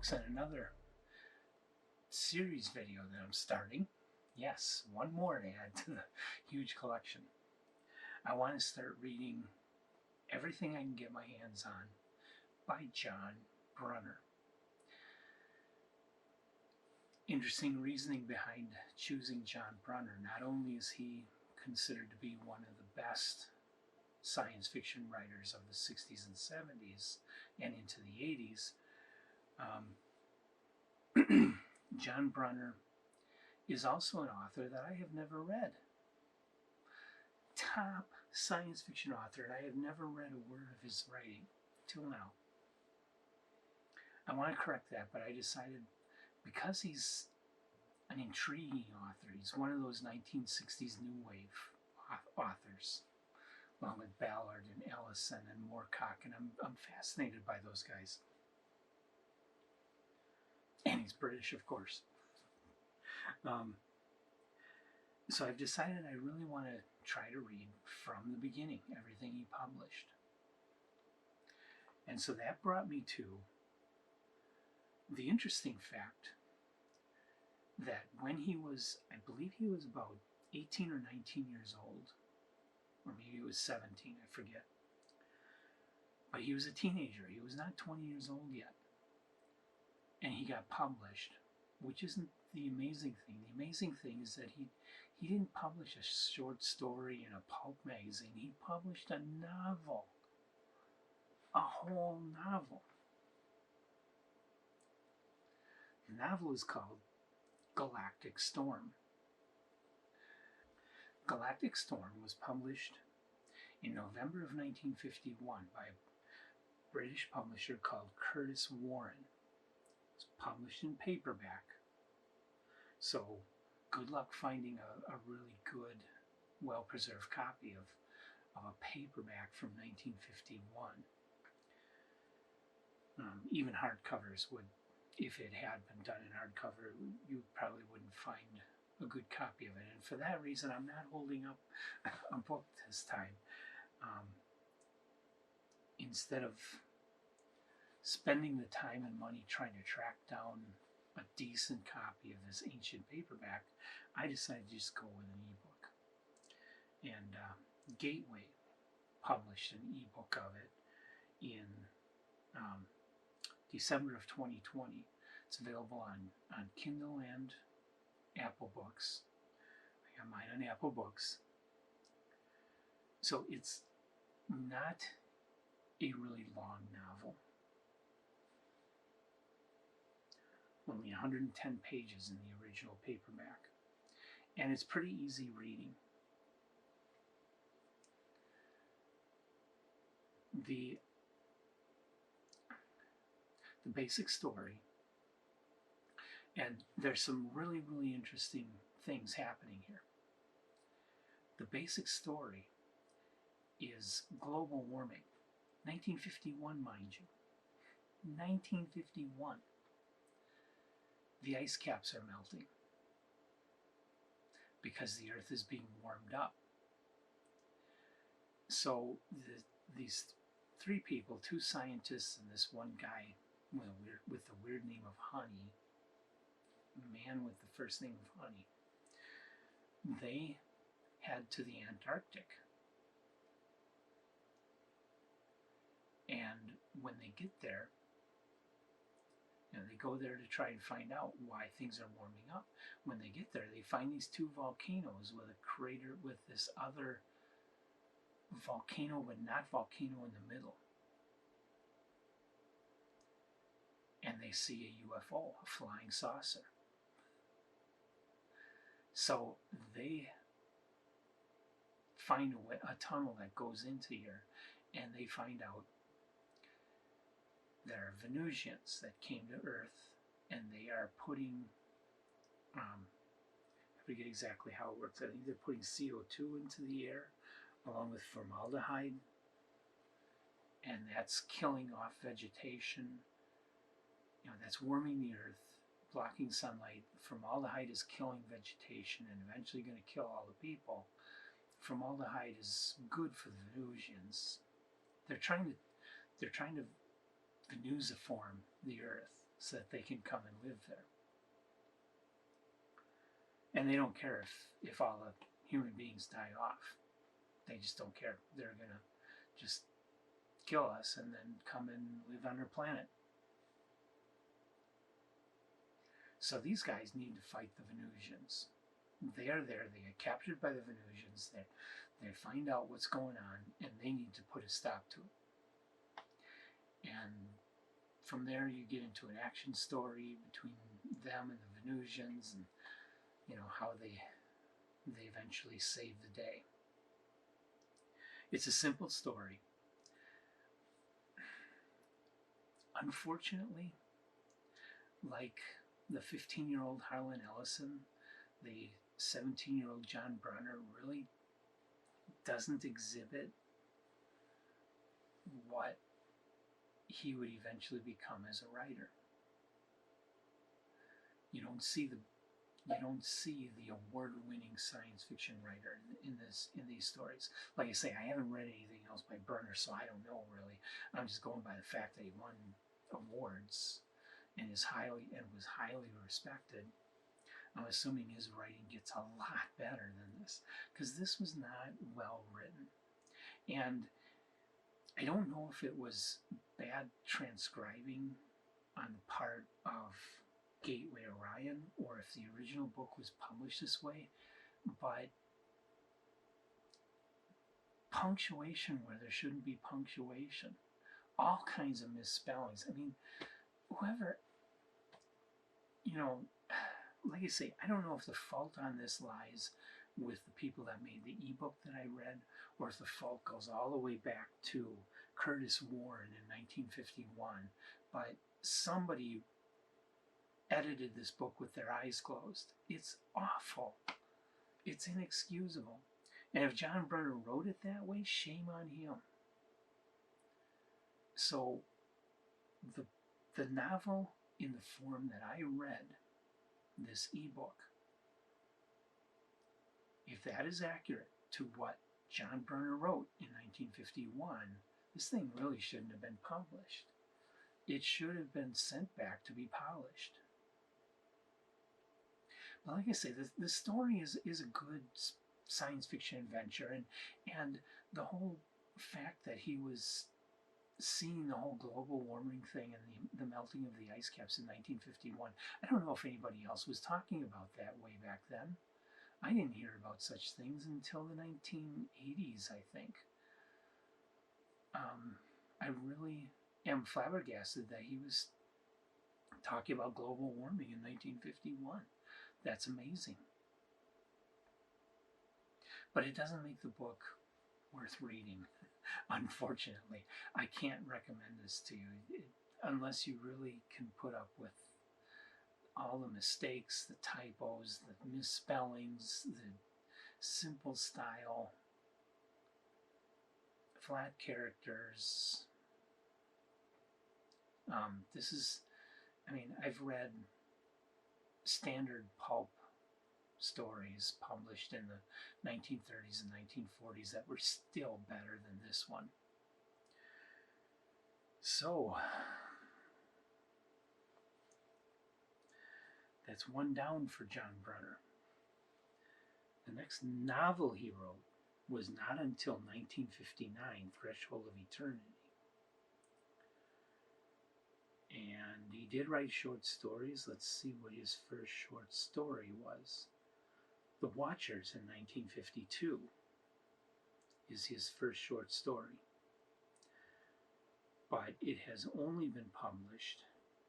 folks, and another series video that I'm starting. Yes, one more to add to the huge collection. I want to start reading everything I can get my hands on by John Brunner. Interesting reasoning behind choosing John Brunner. Not only is he considered to be one of the best science fiction writers of the 60s and 70s and into the 80s, John Brunner is also an author that I have never read. Top science fiction author, and I have never read a word of his writing till now. I want to correct that, but I decided because he's an intriguing author, he's one of those 1960s new wave authors, along with Ballard and Ellison and Moorcock, and I'm fascinated by those guys. And he's British, of course. So I've decided I really want to try to read from the beginning everything he published. And so that brought me to the interesting fact that when he was, I believe he was about 18 or 19 years old, or maybe he was 17, I forget. But he was a teenager. He was not 20 years old yet. And he got published, which isn't the amazing thing. The amazing thing is that he didn't publish a short story in a pulp magazine. He published a novel, a whole novel. The novel is called Galactic Storm. Galactic Storm was published in November of 1951 by a British publisher called Curtis Warren. It was published in paperback. So good luck finding a really good, well-preserved copy of a paperback from 1951. Even hardcovers would, if it had been done in hardcover, you probably wouldn't find a good copy of it. And for that reason, I'm not holding up a book this time. Instead of spending the time and money trying to track down a decent copy of this ancient paperback, I decided to just go with an ebook. And Gateway published an ebook of it in December of 2020. It's available on Kindle and Apple Books. I got mine on Apple Books. So it's not a really long novel. Only 110 pages in the original paperback. And it's pretty easy reading. The basic story, and there's some really, really interesting things happening here. The basic story is global warming. 1951, mind you. 1951. The ice caps are melting because the earth is being warmed up. So these three people, two scientists and this one guy with the weird name of Honey, man with the first name of Honey, they head to the Antarctic. And when they get there, they go there to try and find out why things are warming up. When they get there, they find these two volcanoes with a crater with this other volcano, but not volcano in the middle. And they see a UFO, a flying saucer. So they find a tunnel that goes into here, and they find out there are Venusians that came to Earth, and they are putting, I forget exactly how it works. I think they're putting CO2 into the air along with formaldehyde, and that's killing off vegetation. That's warming the earth, blocking sunlight. Formaldehyde is killing vegetation and eventually going to kill all the people. Formaldehyde is good for the Venusians. They're trying to Venusiform the earth so that they can come and live there. And they don't care if all the human beings die off. They just don't care. They're going to just kill us and then come and live on their planet. So these guys need to fight the Venusians. They are there. They get captured by the Venusians. They find out what's going on, and they need to put a stop to it. And from there, you get into an action story between them and the Venusians, and how they eventually save the day. It's a simple story. Unfortunately, like the 15-year-old Harlan Ellison, the 17-year-old John Brunner really doesn't exhibit what he would eventually become as a writer. You don't see the award-winning science fiction writer in these stories. Like I say, I haven't read anything else by Brunner, so I don't know really. I'm just going by the fact that he won awards and was highly respected. I'm assuming his writing gets a lot better than this, because this was not well written. And I don't know if it was bad transcribing on the part of Gateway Orion, or if the original book was published this way, but punctuation where there shouldn't be punctuation, all kinds of misspellings. I mean, whoever, like I say, I don't know if the fault on this lies with the people that made the ebook that I read, or if the fault goes all the way back to Curtis Warren in 1951, but somebody edited this book with their eyes closed. It's awful. It's inexcusable. And if John Brunner wrote it that way, shame on him. So the novel in the form that I read, this ebook, if that is accurate to what John Brunner wrote in 1951, this thing really shouldn't have been published. It should have been sent back to be polished. But like I say, the story is a good science fiction adventure, and the whole fact that he was seeing the whole global warming thing and the melting of the ice caps in 1951. I don't know if anybody else was talking about that way back then. I didn't hear about such things until the 1980s, I think. I really am flabbergasted that he was talking about global warming in 1951. That's amazing. But it doesn't make the book worth reading, unfortunately. I can't recommend this to you unless you really can put up with all the mistakes, the typos, the misspellings, the simple style, flat characters. I've read standard pulp stories published in the 1930s and 1940s that were still better than this one. So, that's one down for John Brunner. The next novel he wrote was not until 1959, Threshold of Eternity. And he did write short stories. Let's see what his first short story was. The Watchers in 1952 is his first short story. But it has only been published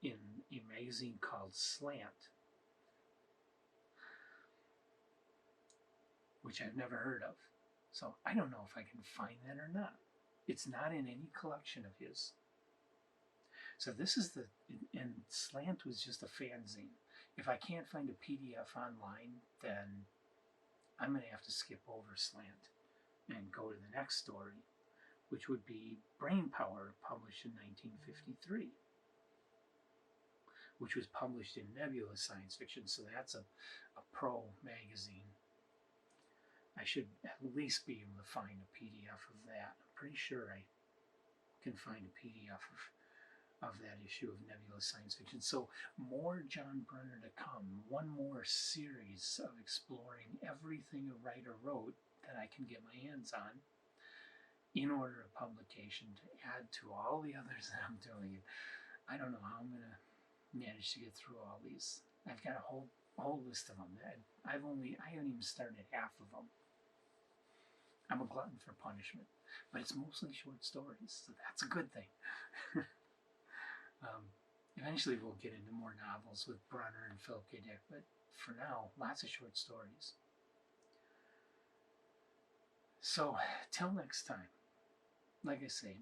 in a magazine called Slant, which I've never heard of. So I don't know if I can find that or not. It's not in any collection of his. So this is and Slant was just a fanzine. If I can't find a PDF online, then I'm going to have to skip over Slant and go to the next story, which would be Brainpower, published in 1953, which was published in Nebula Science Fiction, so that's a pro magazine. I should at least be able to find a PDF of that. I'm pretty sure I can find a PDF of that issue of Nebulous Science Fiction. So more John Brunner to come, one more series of exploring everything a writer wrote that I can get my hands on in order of publication to add to all the others that I'm doing. I don't know how I'm going to manage to get through all these. I've got a whole list of them. I haven't even started half of them. I'm a glutton for punishment, but it's mostly short stories, so that's a good thing. Eventually we'll get into more novels with Brunner and Philip K. Dick, but for now, lots of short stories. So, till next time, like I say,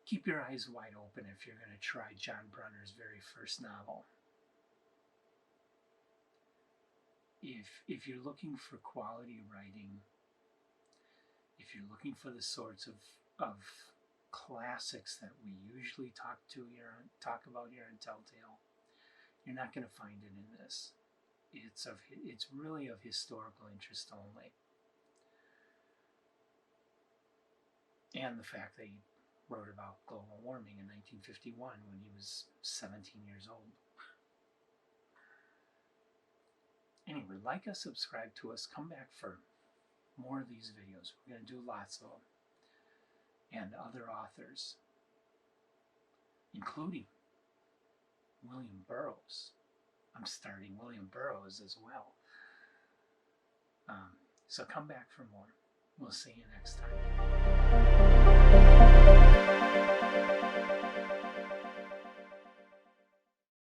keep your eyes wide open if you're going to try John Brunner's very first novel. If you're looking for quality writing, if you're looking for the sorts of classics that we usually talk about here on Telltale, you're not going to find it in this. It's really of historical interest only, and the fact that he wrote about global warming in 1951 when he was 17 years old. Anyway, like us, subscribe to us, come back for more of these videos. We're going to do lots of them. And other authors, including William Burroughs. I'm starting William Burroughs as well. So come back for more. We'll see you next time.